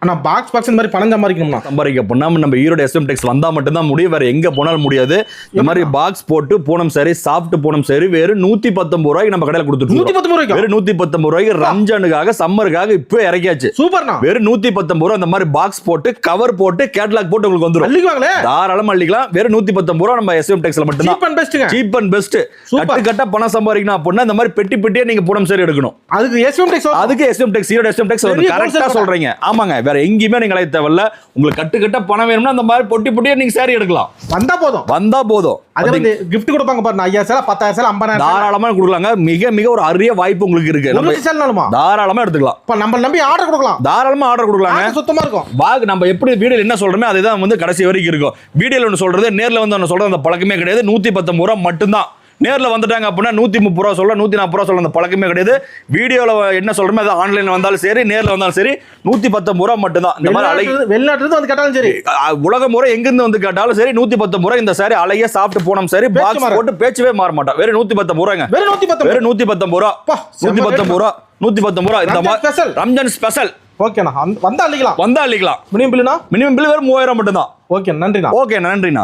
ஆனா பாக்ஸ் இந்த மாதிரி பணம் சம்பாதிக்க போனா நம்ம ஈரோடு எஸ்எம் டெக்ஸ் வந்தா மட்டும் தான் முடியும், வேற எங்க போனாலும் முடியாது. இந்த மாதிரி பாக்ஸ் போட்டு Poonam sorry, soft Poonam sorry வெறும் 119 ரூபாய்க்கு நம்ம கடையில கொடுத்துட்டு 119 ரூபாய்க்கு, வெறும் 119 ரூபாய்க்கு ரம்ஜானுக்காக சம்மருக்காக இப்போ இறக்கியாச்சு. சூப்பர்ண்ணா. வெறும் 119 ரூபாய் அந்த மாதிரி பாக்ஸ் போட்டு கவர் போட்டு கேட்டலாக் போட்டு உங்களுக்கு வந்துரும். அள்ளிக்குவாங்களே, தாராளமா அள்ளிக்கலாம். வெறும் 119 ரூபாய் நம்ம எஸ்எம் டெக்ஸ்ல மட்டும் தான். Cheap and best. கட்டு கட்ட பணம் சம்பாதிக்கணும் அப்படின்னா இந்த மாதிரி பெட்டி பெட்டியா நீங்க பூனம் சாரி எடுக்கணும். அதுக்கு எஸ்எம் டெக்ஸ் ஈரோடு எஸ்எம் டெக்ஸ் கரெக்டா சொல்றீங்க. ஆமாங்க, வேற எங்கேயுமே நீங்க அலைய தேவையில்ல. உங்களுக்கு கட்டு கட்ட பணம் வேணும்னா அந்த மாதிரி பொட்டி பொட்டியா நீங்க சாரி எடுக்கலாம். வந்தா போதும். அதே வந்து gift கொடுப்பாங்க பாருங்க, 5000 சேல 10000 சேல 50000 தாராளமா கொடுக்கலாங்க. மிக மிக ஒரு அரிய வாய்ப்பு உங்களுக்கு இருக்கு. நம்ம தாராளமா எடுத்துக்கலாம். இப்ப நம்ம நம்பி ஆர்டர் கொடுக்கலாம். தாராளமா ஆர்டர் கொடுக்கலாங்க. சுத்தமா இருக்கும். பாக் நம்ம எப்படி வீடியோல என்ன சொல்றோமே அதுதான் வந்து கடைசி வரைக்கும் இருக்கும். வீடியோல ஒன்னு சொல்றது, நேர்ல வந்து ஒன்னு சொல்றது அந்த பழக்கமே கிடையாது. 119 ரூபாய் மட்டும்தான். நேர்ல வந்துட்டாங்க அப்படின்னா 130 ரூபா சொல்ல, 140 ரூபா சொல்ல அந்த பழக்கமே கிடையாது. வீடியோல என்ன சொல்றோமே அது ஆன்லைன்ல வந்தாலும் சரி, நேர்ல வந்தாலும் சரி 119 ரூபா மட்டும்தான். இந்த மாதிரி வெளிநாட்டுல இருந்து வந்து கேட்டாலும் சரி, உலக முறை எங்க இருந்து வந்து கேட்டாலும் சரி 119 ரூபா. இந்த சாரி அழகிய சாஃப்ட் பூனம் சாரி, பாக்ஸ் போட்டு பேச்சவே மாற மாட்டா. வெறும் 119 ரூபாங்க. வெறும் 119 ரூபா. 119 ரூபா. 119 ரூபா. இந்த மாதிரி ரம்ஜான் ஸ்பெஷல். ஓகேண்ணா, வந்தா அள்ளிக்கலாம். அள்ளிக்கலாம். மினிமம் பில் வெறும் 3000 மட்டும்தான். ஓகே, நன்றிண்ணா. ஓகே, நன்றிண்ணா.